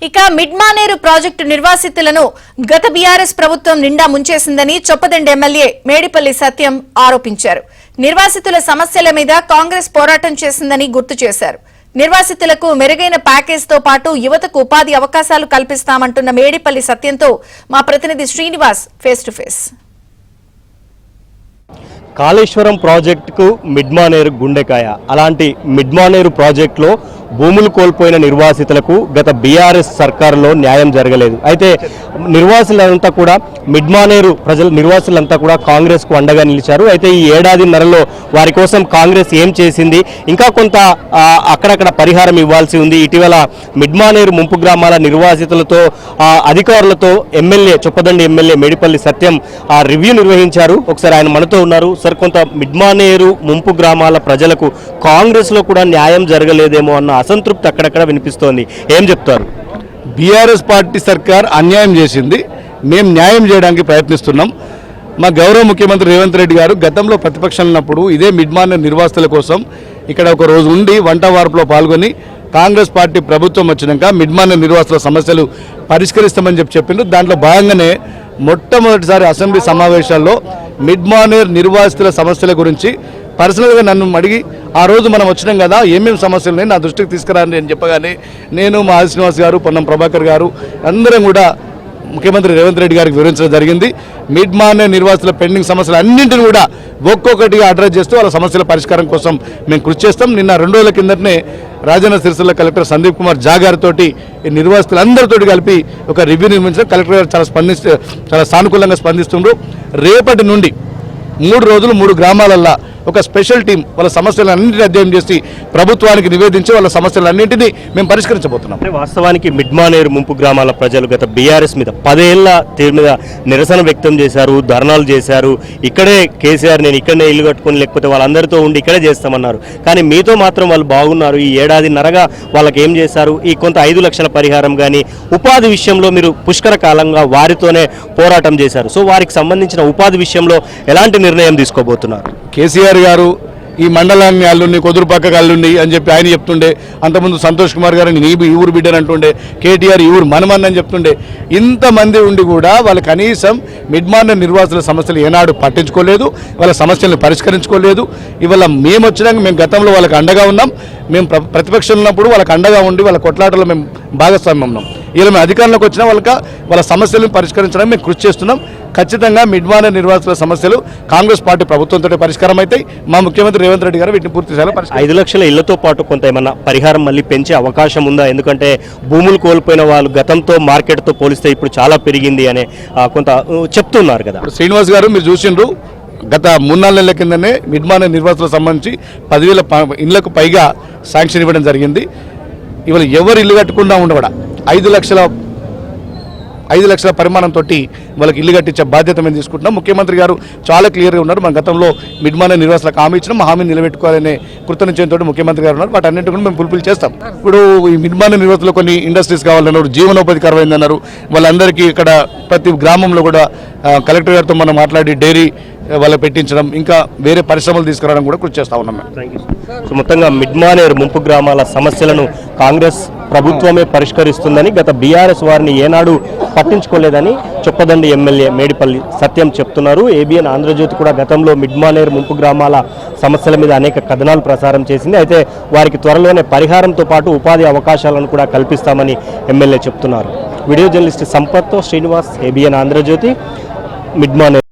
ఇక మిడ్మానేరు ప్రాజెక్టు నిర్వాసితులను గత బీఆర్ఎస్ ప్రభుత్వం నిండా ముంచేసిందని చొప్పదండి ఎమ్మెల్యే మేడిపల్లి సత్యం ఆరోపించారు. నిర్వాసితుల సమస్యల మీద కాంగ్రెస్ పోరాటం చేసిందని గుర్తు చేశారు. నిర్వాసితులకు మెరుగైన ప్యాకేజీతో పాటు యువతకు ఉపాధి అవకాశాలు కల్పిస్తామంటున్న మేడిపల్లి సత్యంతో మా ప్రతినిధి Srinivas face to face. Kaleshwaram ప్రాజెక్టుకు మిడ్మానేరు గుండెకాయ. అలాంటి మిడ్మానేరు ప్రాజెక్టులో భూములు కోల్పోయిన నిర్వాసితులకు గత బీఆర్ఎస్ సర్కారులో న్యాయం జరగలేదు. అయితే నిర్వాసులంతా కూడా మిడ్మానేరు నిర్వాసులంతా కూడా కాంగ్రెస్కు అండగా నిలిచారు. అయితే ఈ ఏడాదిన్నరలో వారి కోసం కాంగ్రెస్ ఏం చేసింది, ఇంకా కొంత అక్కడక్కడ పరిహారం ఇవ్వాల్సి ఉంది. ఇటీవల మిడ్మానేరు ముంపు గ్రామాల నిర్వాసితులతో అధికారులతో చొప్పదండి ఎమ్మెల్యే మేడిపల్లి సత్యం రివ్యూ నిర్వహించారు. ఒకసారి ఆయన మనతో ఉన్నారు. సార్, కొంత మిడ్మానేరు ముంపు గ్రామాల ప్రజలకు కాంగ్రెస్లో కూడా న్యాయం జరగలేదేమో అన్న అసంతృప్తి అక్కడక్కడ వినిపిస్తోంది. ఏం చెప్తారు? బీఆర్ఎస్ పార్టీ సర్కార్ అన్యాయం చేసింది, మేము న్యాయం చేయడానికి ప్రయత్నిస్తున్నాం. మా గౌరవ ముఖ్యమంత్రి రేవంత్ రెడ్డి గారు గతంలో ప్రతిపక్షంలో ఉన్నప్పుడు ఇదే మిడ్మానేరు నిర్వాసితుల కోసం ఇక్కడ ఒక రోజు ఉండి వంట వార్పులో పాల్గొని కాంగ్రెస్ పార్టీ ప్రభుత్వం వచ్చినాక మిడ్మానేరు నిర్వాసితుల సమస్యలు పరిష్కరిస్తామని చెప్పిండ్రు. దాంట్లో భాగంగానే మొట్టమొదటిసారి అసెంబ్లీ సమావేశాల్లో మిడ్మానేరు నిర్వాసితుల సమస్యల గురించి పర్సనల్గా నన్ను అడిగి ఆ రోజు మనం వచ్చినాం కదా, ఏమేమి సమస్యలు ఉన్నాయి నా దృష్టికి తీసుకురాని అని చెప్పగానే నేను, మా ఆది శ్రీనివాస్ గారు, పొన్నం ప్రభాకర్ గారు అందరం కూడా ముఖ్యమంత్రి రేవంత్ రెడ్డి గారికి వివరించడం జరిగింది. మిడ్మానేరు నిర్వాసితుల పెండింగ్ సమస్యలు అన్నింటిని కూడా ఒక్కొక్కటిగా అడ్రస్ చేస్తూ వాళ్ళ సమస్యల పరిష్కారం కోసం మేము కృషి చేస్తాం. నిన్న 2 రోజుల కిందటనే రాజన్న సిరిసిల్ల కలెక్టర్ సందీప్ కుమార్ జా గారితో ఈ నిర్వాసితులందరితో కలిపి ఒక రివ్యూ నిర్మించడం కలెక్టర్ గారు చాలా సానుకూలంగా స్పందిస్తున్నారు. రేపటి నుండి 3 రోజులు 3 గ్రామాలల్లో ఒక స్పెషల్ టీం వాళ్ళ సమస్యలన్నింటినీ అధ్యయనం చేసి ప్రభుత్వానికి నివేదించి వాళ్ళ సమస్యలన్నింటినీ మేము పరిష్కరించబోతున్నాం. వాస్తవానికి మిడ్మానేరు ముంపు గ్రామాల ప్రజలు గత బీఆర్ఎస్ మీద 10 ఏళ్ల తీరు మీద నిరసన వ్యక్తం చేశారు, ధర్నాలు చేశారు. ఇక్కడే కేసీఆర్ నేను ఇక్కడనే ఇల్లు కట్టుకుని లేకపోతే వాళ్ళందరితో ఉండి ఇక్కడే చేస్తామన్నారు. కానీ మీతో మాత్రం వాళ్ళు బాగున్నారు. ఈ ఏడాదిన్నరగా వాళ్ళకి ఏం చేశారు? ఈ కొంత 5 లక్షల పరిహారం కానీ ఉపాధి విషయంలో మీరు పుష్కర కాలంగా వారితోనే పోరాటం చేశారు. సో వారికి సంబంధించిన ఉపాధి విషయంలో ఎలాంటి నిర్ణయం తీసుకోబోతున్నారు? కేసీఆర్ గారు ఈ మండలాన్ని అల్లుండి కొదురుపక్కకు అల్లుండి అని చెప్పి ఆయన చెప్తుండే, అంతకుముందు సంతోష్ కుమార్ గారు నీ ఈ ఊరు బిడ్డని అంటుండే, కేటీఆర్ ఈ ఊరు మనమని అని చెప్తుండే. ఇంతమంది ఉండి కూడా వాళ్ళు కనీసం మిడ్మానేరు నిర్వాసితుల సమస్యలు ఏనాడు పట్టించుకోలేదు, వాళ్ళ సమస్యలను పరిష్కరించుకోలేదు. ఇవాళ మేము వచ్చినాక మేము గతంలో వాళ్ళకి అండగా ఉన్నాం. మేము ప్రతిపక్షంలో ఉన్నప్పుడు వాళ్ళకి అండగా ఉండి వాళ్ళ కొట్లాటలో మేము భాగస్వామ్యం ఉన్నాం. ఇలా మేము అధికారంలోకి వచ్చినా వాళ్ళ సమస్యలను పరిష్కరించడానికి మేము కృషి చేస్తున్నాం. ఖచ్చితంగా మిడ్మానేరు నిర్వాసితుల సమస్యలు కాంగ్రెస్ పార్టీ ప్రభుత్వంతో పరిష్కారం అవుతాయి. మా ముఖ్యమంత్రి రేవంత్ రెడ్డి గారు వీటిని పూర్తి స్థాయిలో 5 లక్షల ఇళ్లతో పాటు కొంత ఏమన్నా పరిహారం మళ్ళీ పెంచే అవకాశం ఉందా? ఎందుకంటే భూములు కోల్పోయిన వాళ్ళు గతంతో మార్కెట్తో పోలిస్తే ఇప్పుడు చాలా పెరిగింది అనే కొంత చెప్తున్నారు కదా. శ్రీనివాస్ గారు మీరు చూసిండ్రు, గత 3-4 నెలల కిందనే మిడ్మానేరు నిర్వాసితులకు సంబంధించి 10,000 ఇళ్లకు పైగా శాంక్షన్ ఇవ్వడం జరిగింది. ఇవాళ ఎవరు ఇల్లు కట్టుకున్నా కూడా 5 లక్షల పరిమాణంతో వాళ్ళకి ఇల్లు కట్టించే బాధ్యత మేము తీసుకుంటున్నాం. ముఖ్యమంత్రి గారు చాలా క్లియర్గా ఉన్నారు. మన గతంలో మిడ్మానేరు నిర్వాసులకు హామీ ఇచ్చినాం, హామీని నిలబెట్టుకోవాలనే కృతనిశ్చయంతో ముఖ్యమంత్రి గారు ఉన్నారు. వాటి అన్నింటి కూడా మేము ఫుల్ఫిల్ చేస్తాం. ఇప్పుడు ఈ మిడ్మానేరు నిర్వాసులు కొన్ని ఇండస్ట్రీస్ కావాలన్నారు, జీవనోపాధి కరువైందన్నారు. వాళ్ళందరికీ ఇక్కడ ప్రతి గ్రామంలో కూడా కలెక్టర్ గారితో మనం మాట్లాడి డైరీ వాళ్ళు పెట్టించడం, ఇంకా వేరే పరిశ్రమలు తీసుకురావడం కూడా కృషి చేస్తా ఉన్నాం. సో మొత్తంగా మిడ్మానేరు ముంపు గ్రామాల సమస్యలను కాంగ్రెస్ ప్రభుత్వమే పరిష్కరిస్తుందని, గత బీఆర్ఎస్ వారిని ఏనాడు పట్టించుకోలేదని చొప్పదండి ఎమ్మెల్యే మేడిపల్లి సత్యం చెప్తున్నారు. ఏబిఎన్ ఆంధ్రజ్యోతి కూడా గతంలో మిడ్మానేరు ముంపు గ్రామాల సమస్యల మీద అనేక కథనాలు ప్రసారం చేసింది. అయితే వారికి త్వరలోనే పరిహారంతో పాటు ఉపాధి అవకాశాలను కూడా కల్పిస్తామని ఎమ్మెల్యే చెప్తున్నారు. వీడియో జర్నలిస్ట్ సంపత్తో శ్రీనివాస్, ఏబిఎన్ ఆంధ్రజ్యోతి, మిడ్మానేరు.